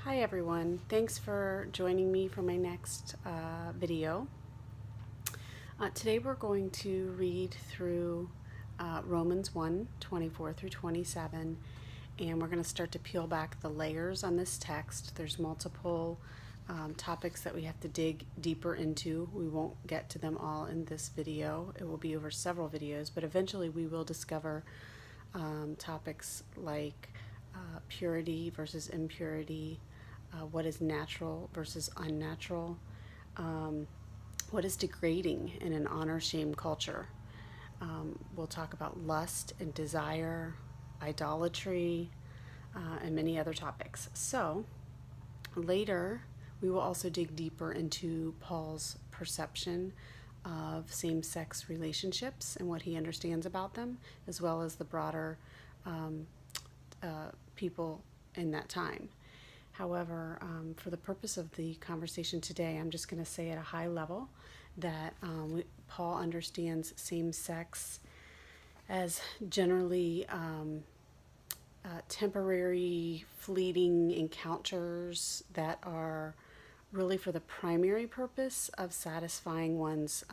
Hi everyone, thanks for joining me for my next video. Today we're going to read through Romans 1:24 through 27, and we're going to start to peel back the layers on this text. There's multiple topics that we have to dig deeper into. We won't get to them all in this video. It will be over several videos, but eventually we will discover topics like purity versus impurity, what is natural versus unnatural, what is degrading in an honor-shame culture. We'll talk about lust and desire, idolatry, and many other topics. So later, we will also dig deeper into Paul's perception of same-sex relationships and what he understands about them, as well as the broader people in that time. However, for the purpose of the conversation today, I'm just going to say at a high level that Paul understands same-sex as generally temporary, fleeting encounters that are really for the primary purpose of satisfying one's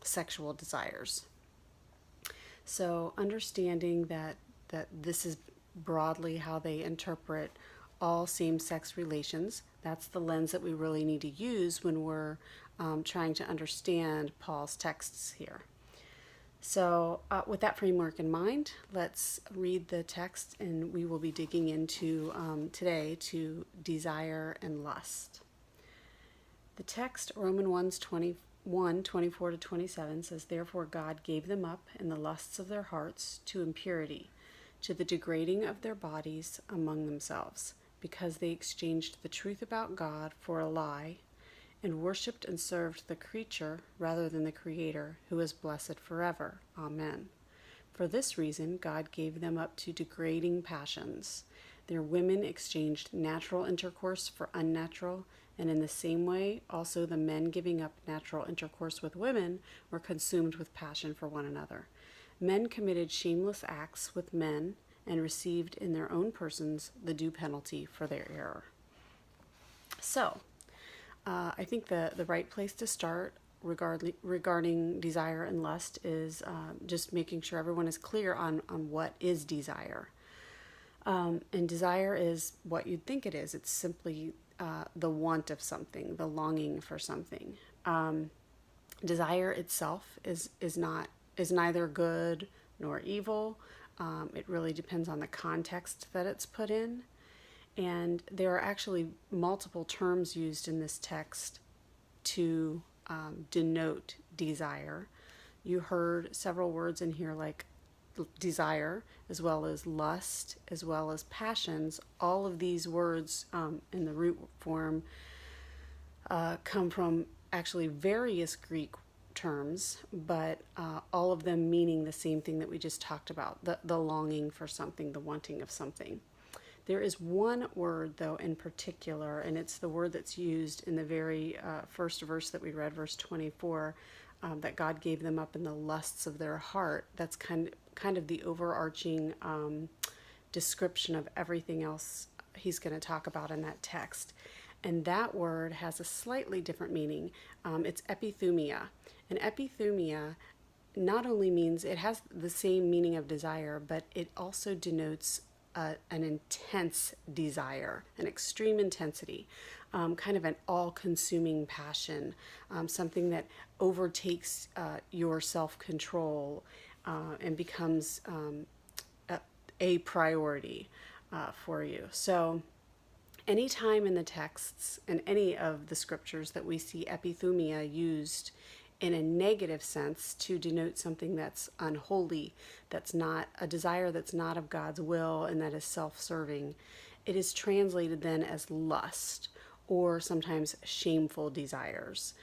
sexual desires. So understanding that this is broadly how they interpret all same-sex relations. That's the lens that we really need to use when we're trying to understand Paul's texts here. So with that framework in mind, let's read the text, and we will be digging into today to desire and lust. The text, Romans 1:24 to 27, says, "Therefore God gave them up in the lusts of their hearts to impurity, to the degrading of their bodies among themselves, because they exchanged the truth about God for a lie, and worshipped and served the creature rather than the Creator, who is blessed forever. Amen. For this reason, God gave them up to degrading passions. Their women exchanged natural intercourse for unnatural, and in the same way, also the men giving up natural intercourse with women were consumed with passion for one another. Men committed shameless acts with men and received in their own persons the due penalty for their error." So, I think the right place to start regarding desire and lust is just making sure everyone is clear on what is desire. And desire is what you'd think it is. It's simply the want of something, the longing for something. Desire itself is neither good nor evil. It really depends on the context that it's put in. And there are actually multiple terms used in this text to denote desire. You heard several words in here like desire, as well as lust, as well as passions. All of these words in the root form come from actually various Greek terms, but all of them meaning the same thing that we just talked about, the longing for something, the wanting of something. There is one word, though, in particular, and it's the word that's used in the very first verse that we read, verse 24, that God gave them up in the lusts of their heart. That's kind of the overarching description of everything else he's going to talk about in that text. And that word has a slightly different meaning. It's epithumia. And epithumia not only means, it has the same meaning of desire, but it also denotes an intense desire, an extreme intensity, kind of an all-consuming passion, something that overtakes your self-control and becomes a priority for you. So anytime in the texts and any of the scriptures that we see epithumia used in a negative sense to denote something that's unholy, that's not a desire, that's not of God's will, and that is self-serving, it is translated then as lust, or sometimes shameful desires.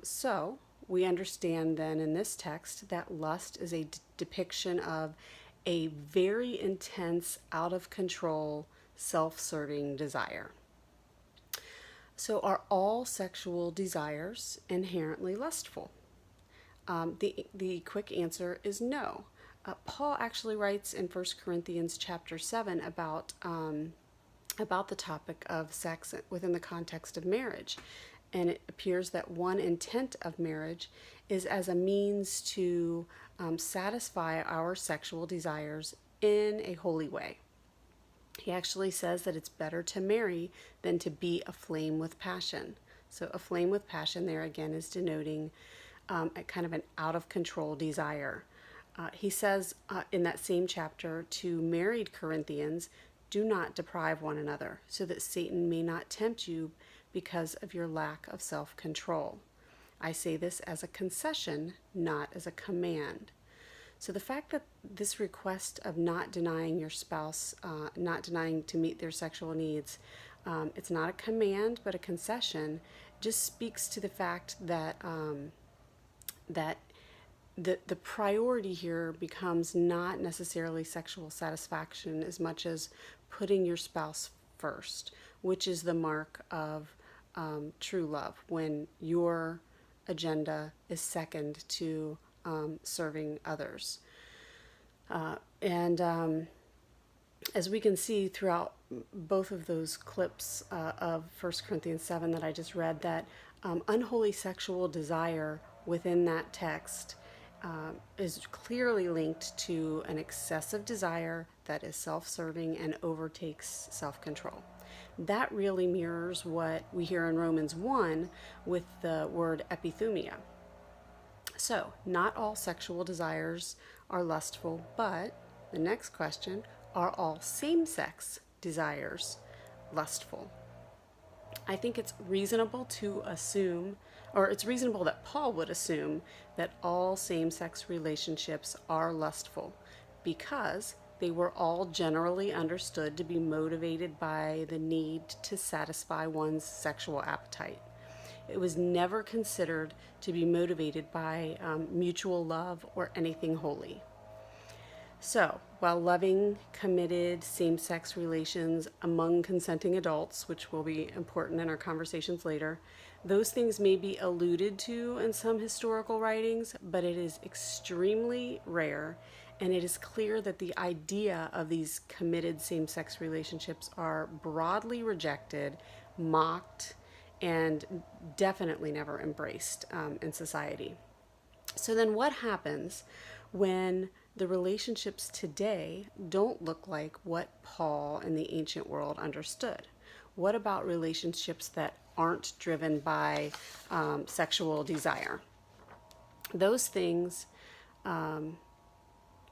So we understand then in this text that lust is a depiction of a very intense, out of control, self-serving desire. So are all sexual desires inherently lustful? The quick answer is no. Paul actually writes in 1 Corinthians chapter 7 about about the topic of sex within the context of marriage. And it appears that one intent of marriage is as a means to satisfy our sexual desires in a holy way. He actually says that it's better to marry than to be aflame with passion. So, aflame with passion, there again, is denoting a kind of an out of control desire. He says in that same chapter to married Corinthians, do not deprive one another, so that Satan may not tempt you because of your lack of self control. I say this as a concession, not as a command. So the fact that this request of not denying your spouse, not denying to meet their sexual needs, it's not a command but a concession, just speaks to the fact that that the priority here becomes not necessarily sexual satisfaction as much as putting your spouse first, which is the mark of true love, when your agenda is second to serving others. And as we can see throughout both of those clips of 1 Corinthians 7 that I just read, that unholy sexual desire within that text is clearly linked to an excessive desire that is self-serving and overtakes self-control. That really mirrors what we hear in Romans 1 with the word epithumia. So, not all sexual desires are lustful, but the next question, are all same-sex desires lustful? I think it's reasonable to assume, or it's reasonable that Paul would assume, that all same-sex relationships are lustful because they were all generally understood to be motivated by the need to satisfy one's sexual appetite. It was never considered to be motivated by mutual love or anything holy. So, while loving, committed, same-sex relations among consenting adults, which will be important in our conversations later, those things may be alluded to in some historical writings, but it is extremely rare, and it is clear that the idea of these committed same-sex relationships are broadly rejected, mocked, and definitely never embraced in society. So then what happens when the relationships today don't look like what Paul in the ancient world understood? What about relationships that aren't driven by sexual desire? Those things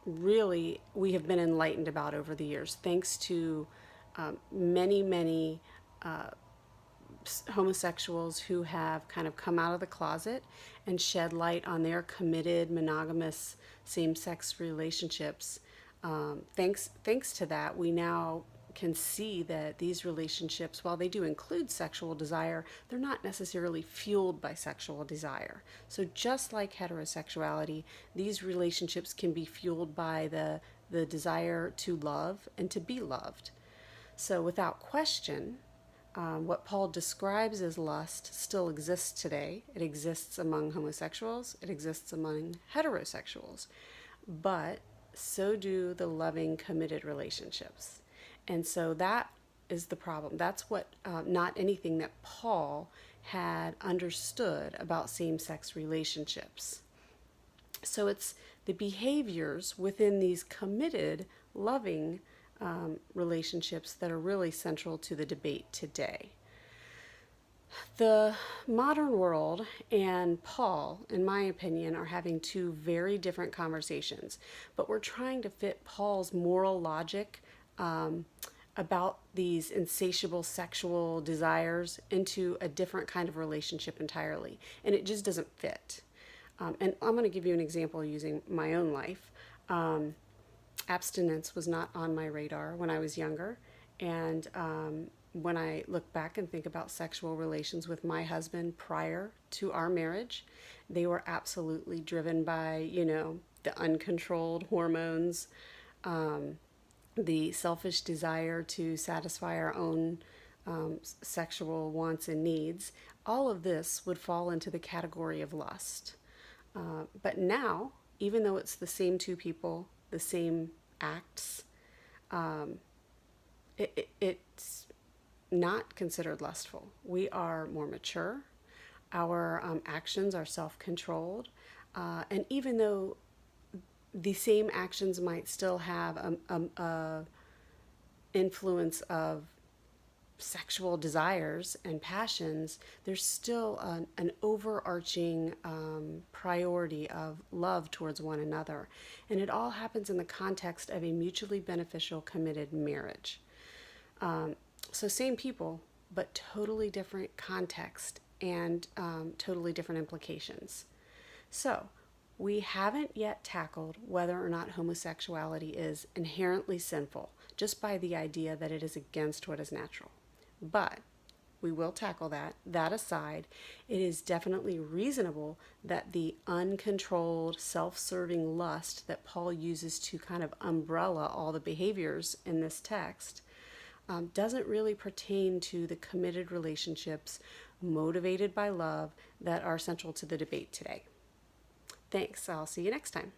really we have been enlightened about over the years, thanks to many homosexuals who have kind of come out of the closet and shed light on their committed monogamous same-sex relationships. Thanks to that, we now can see that these relationships, while they do include sexual desire, they're not necessarily fueled by sexual desire. So just like heterosexuality, these relationships can be fueled by the desire to love and to be loved. So without question, what Paul describes as lust still exists today. It exists among homosexuals, it exists among heterosexuals, but so do the loving, committed relationships. And so that is the problem. That's what, not anything that Paul had understood about same-sex relationships. So it's the behaviors within these committed, loving relationships that are really central to the debate today. The modern world and Paul, in my opinion, are having two very different conversations, but we're trying to fit Paul's moral logic about these insatiable sexual desires into a different kind of relationship entirely, and it just doesn't fit. And I'm going to give you an example using my own life. Abstinence was not on my radar when I was younger, and when I look back and think about sexual relations with my husband prior to our marriage, they were absolutely driven by, the uncontrolled hormones, the selfish desire to satisfy our own sexual wants and needs. All of this would fall into the category of lust. But now, even though it's the same two people, the same acts, it's not considered lustful. We are more mature. Our actions are self-controlled. And even though the same actions might still have a influence of sexual desires and passions, there's still an overarching priority of love towards one another. And it all happens in the context of a mutually beneficial, committed marriage. So same people, but totally different context and totally different implications. So we haven't yet tackled whether or not homosexuality is inherently sinful, just by the idea that it is against what is natural. But we will tackle that. That aside, it is definitely reasonable that the uncontrolled, self-serving lust that Paul uses to kind of umbrella all the behaviors in this text doesn't really pertain to the committed relationships motivated by love that are central to the debate today. Thanks. I'll see you next time.